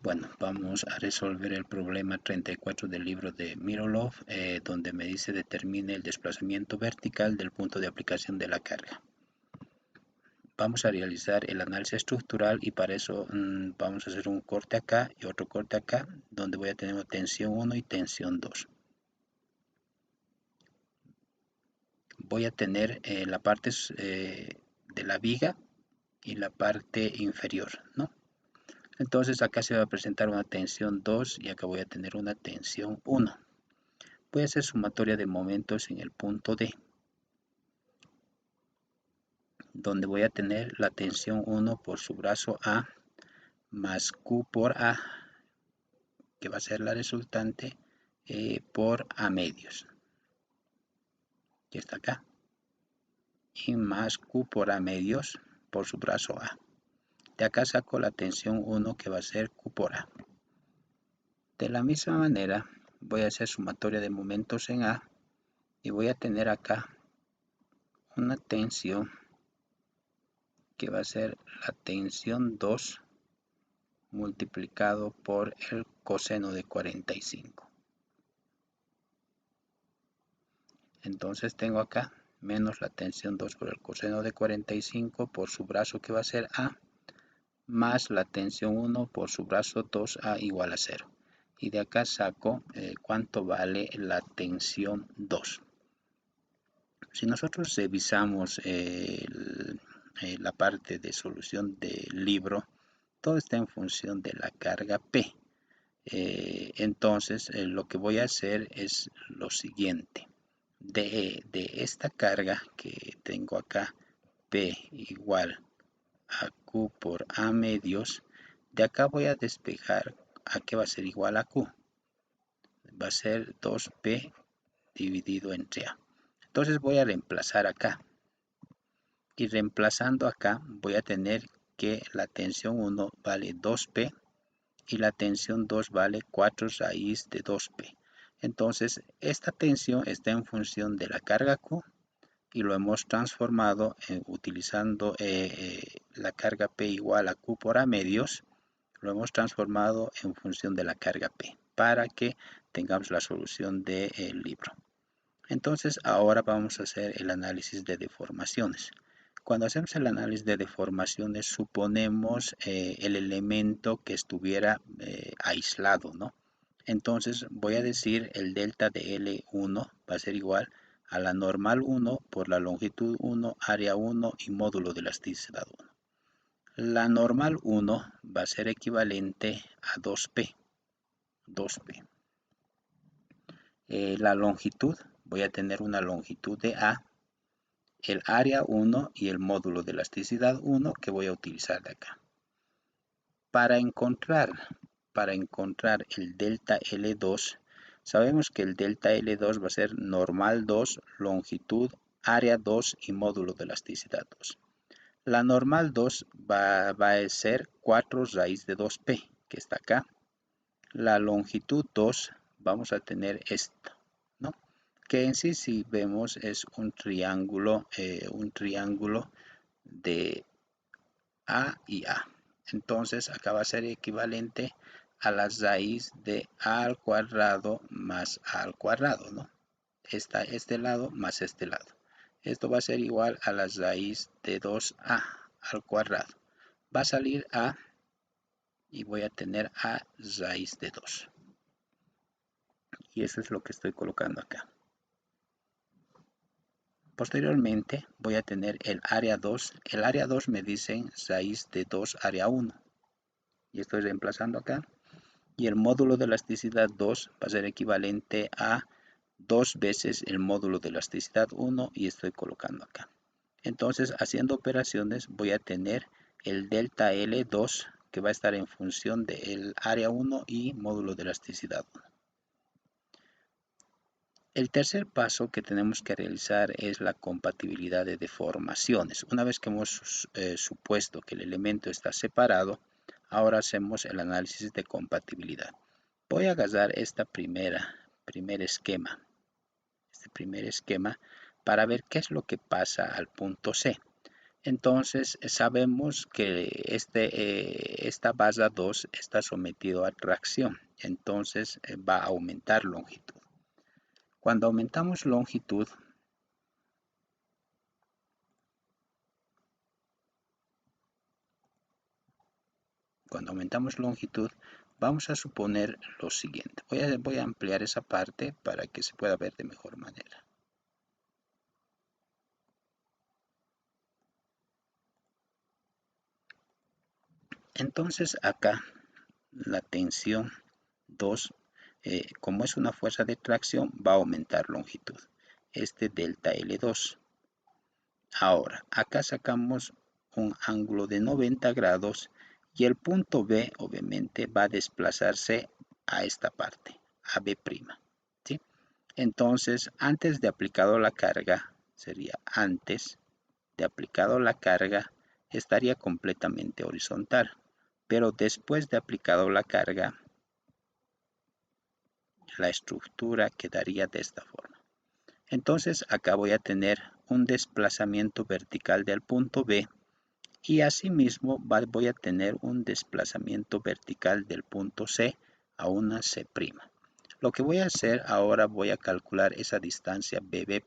Bueno, vamos a resolver el problema 34 del libro de Mirolov, donde me dice determine el desplazamiento vertical del punto de aplicación de la carga. Vamos a realizar el análisis estructural y para eso vamos a hacer un corte acá y otro corte acá, donde voy a tener tensión 1 y tensión 2. Voy a tener la parte de la viga y la parte inferior, ¿no? Entonces acá se va a presentar una tensión 2 y acá voy a tener una tensión 1. Voy a hacer sumatoria de momentos en el punto D, donde voy a tener la tensión 1 por su brazo A más Q por A, que va a ser la resultante por A medios, que está acá, y más Q por A medios por su brazo A. De acá saco la tensión 1 que va a ser Q por A. De la misma manera voy a hacer sumatoria de momentos en A y voy a tener acá una tensión que va a ser la tensión 2 multiplicado por el coseno de 45. Entonces tengo acá menos la tensión 2 por el coseno de 45 por su brazo que va a ser A, más la tensión 1 por su brazo 2A igual a 0. Y de acá saco cuánto vale la tensión 2. Si nosotros revisamos la parte de solución del libro, todo está en función de la carga P. Entonces lo que voy a hacer es lo siguiente. De esta carga que tengo acá, P igual a Q por A medios, de acá voy a despejar a qué va a ser igual a Q. Va a ser 2P dividido entre A. Entonces voy a reemplazar acá. Y reemplazando acá voy a tener que la tensión 1 vale 2P y la tensión 2 vale 4 raíz de 2P. Entonces esta tensión está en función de la carga Q y lo hemos transformado utilizando la carga P igual a Q por A medios, lo hemos transformado en función de la carga P para que tengamos la solución del libro. Entonces ahora vamos a hacer el análisis de deformaciones. Cuando hacemos el análisis de deformaciones suponemos el elemento que estuviera aislado, ¿no? Entonces voy a decir el delta de L1 va a ser igual a la normal 1 por la longitud 1, área 1 y módulo de elasticidad 1. La normal 1 va a ser equivalente a 2P. 2P. La longitud, voy a tener una longitud de A, el área 1 y el módulo de elasticidad 1 que voy a utilizar de acá. Para encontrar el delta L2, sabemos que el delta L2 va a ser normal 2, longitud, área 2 y módulo de elasticidad 2. La normal 2 va a ser 4 raíz de 2P, que está acá. La longitud 2 vamos a tener esto, ¿no? Que en sí si vemos es un triángulo de A y A. Entonces acá va a ser equivalente a la raíz de A al cuadrado más A al cuadrado, ¿no? Este lado más este lado. Esto va a ser igual a la raíz de 2A al cuadrado. Va a salir A y voy a tener A raíz de 2. Y eso es lo que estoy colocando acá. Posteriormente voy a tener el área 2. El área 2 me dicen raíz de 2 área 1. Y estoy reemplazando acá. Y el módulo de elasticidad 2 va a ser equivalente a 2 veces el módulo de elasticidad 1 y estoy colocando acá. Entonces haciendo operaciones voy a tener el delta L2 que va a estar en función del área 1 y módulo de elasticidad 1. El tercer paso que tenemos que realizar es la compatibilidad de deformaciones. Una vez que hemos supuesto que el elemento está separado, ahora hacemos el análisis de compatibilidad. Voy a agarrar este primer esquema para ver qué es lo que pasa al punto C. Entonces sabemos que esta base 2 está sometido a tracción, entonces va a aumentar longitud. Cuando aumentamos longitud, vamos a suponer lo siguiente. Voy a ampliar esa parte para que se pueda ver de mejor manera. Entonces acá la tensión 2, como es una fuerza de tracción, va a aumentar longitud. Este delta L2. Ahora, acá sacamos un ángulo de 90 grados y el punto B obviamente va a desplazarse a esta parte, a B', ¿sí? Entonces, antes de aplicado la carga, sería antes de aplicado la carga, estaría completamente horizontal. Pero después de aplicado la carga, la estructura quedaría de esta forma. Entonces acá voy a tener un desplazamiento vertical del punto B y asimismo voy a tener un desplazamiento vertical del punto C a una C'. Lo que voy a hacer ahora, voy a calcular esa distancia BB'.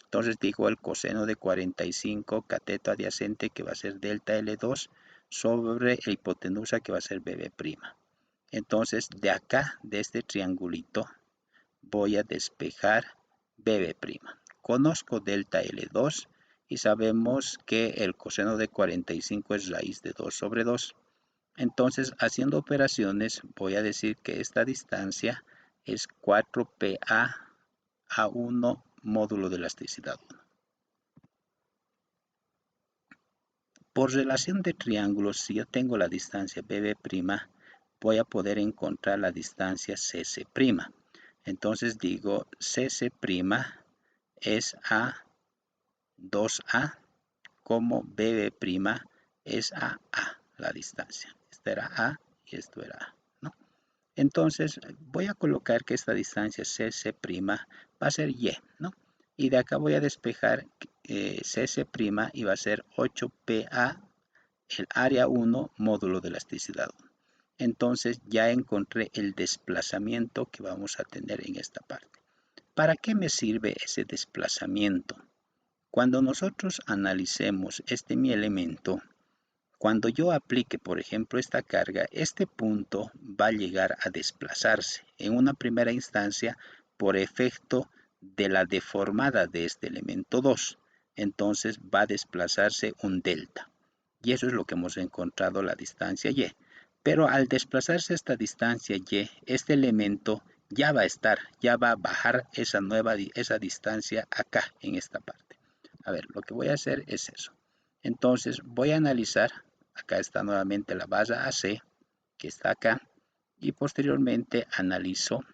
Entonces digo el coseno de 45 cateto adyacente, que va a ser delta L2, sobre la hipotenusa, que va a ser BB'. Entonces de acá, de este triangulito, voy a despejar BB'. Conozco delta L2 y sabemos que el coseno de 45 es raíz de 2 sobre 2. Entonces, haciendo operaciones, voy a decir que esta distancia es 4PA a 1 módulo de elasticidad 1. Por relación de triángulos, si yo tengo la distancia BB', voy a poder encontrar la distancia CC'. Entonces digo CC' es a 2A, como BB' es a la distancia. Esta era A y esto era A, ¿no? Entonces voy a colocar que esta distancia CC' va a ser Y, ¿no? Y de acá voy a despejar CC' y va a ser 8PA, el área 1, módulo de elasticidad 1. Entonces ya encontré el desplazamiento que vamos a tener en esta parte. ¿Para qué me sirve ese desplazamiento? Cuando nosotros analicemos mi elemento, cuando yo aplique, por ejemplo, esta carga, este punto va a llegar a desplazarse en una primera instancia por efecto de la deformada de este elemento 2. Entonces va a desplazarse un delta. Y eso es lo que hemos encontrado, la distancia Y. Pero al desplazarse esta distancia Y, este elemento ya va a bajar esa distancia acá, en esta parte. A ver, lo que voy a hacer es eso. Entonces voy a analizar, acá está nuevamente la base AC, que está acá, y posteriormente analizo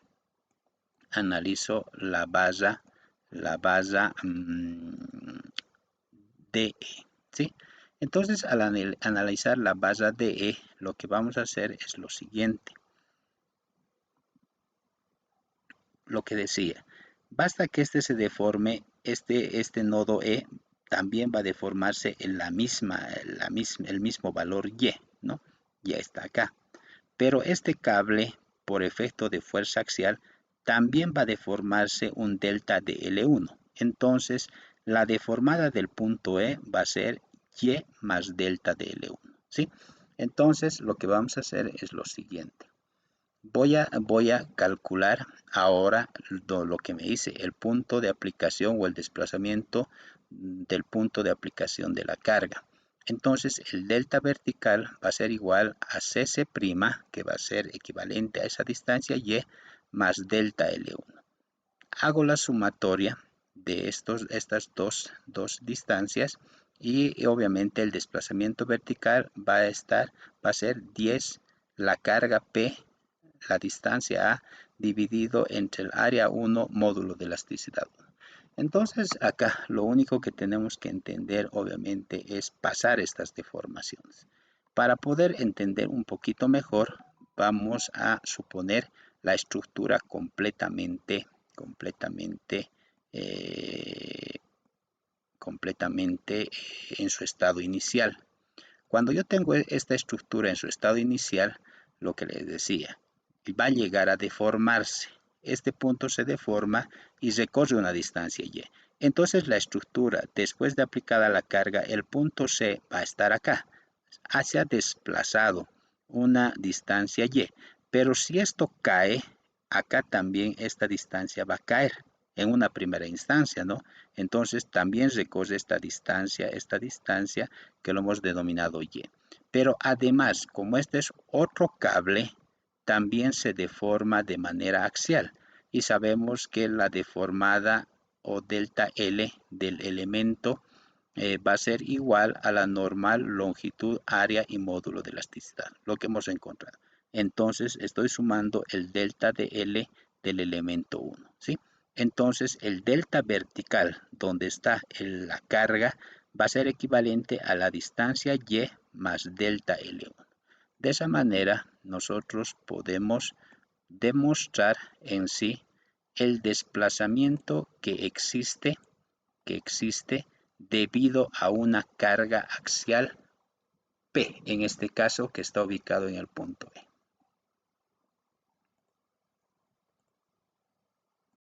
la base DE, ¿sí? Entonces al analizar la base DE, lo que vamos a hacer es lo siguiente. Lo que decía, basta que este se deforme, este nodo E también va a deformarse en el mismo valor Y, ¿no? Ya está acá. Pero este cable, por efecto de fuerza axial, también va a deformarse un delta de L1. Entonces, la deformada del punto E va a ser Y más delta de L1, ¿sí? Entonces, lo que vamos a hacer es lo siguiente. Voy a calcular ahora lo que me dice el punto de aplicación o el desplazamiento del punto de aplicación de la carga. Entonces el delta vertical va a ser igual a CC', que va a ser equivalente a esa distancia Y, más delta L1. Hago la sumatoria de estas dos distancias y obviamente el desplazamiento vertical va a ser 10 la carga P, la distancia A, dividido entre el área 1 módulo de elasticidad 1. Entonces acá lo único que tenemos que entender obviamente es pasar estas deformaciones. Para poder entender un poquito mejor, vamos a suponer la estructura completamente completamente en su estado inicial. Cuando yo tengo esta estructura en su estado inicial, lo que les decía, va a llegar a deformarse. Este punto se deforma y recorre una distancia y. Entonces la estructura, después de aplicada la carga, el punto C va a estar acá. Se ha desplazado una distancia y. Pero si esto cae, acá también esta distancia va a caer en una primera instancia, ¿no? Entonces también recorre esta distancia que lo hemos denominado Y. Pero además, como este es otro cable, también se deforma de manera axial. Y sabemos que la deformada o delta L del elemento va a ser igual a la normal longitud, área y módulo de elasticidad, lo que hemos encontrado. Entonces estoy sumando el delta de L del elemento 1, ¿sí? Entonces el delta vertical, donde está la carga, va a ser equivalente a la distancia Y más delta L1. De esa manera nosotros podemos demostrar en sí el desplazamiento que existe debido a una carga axial P, en este caso que está ubicado en el punto E.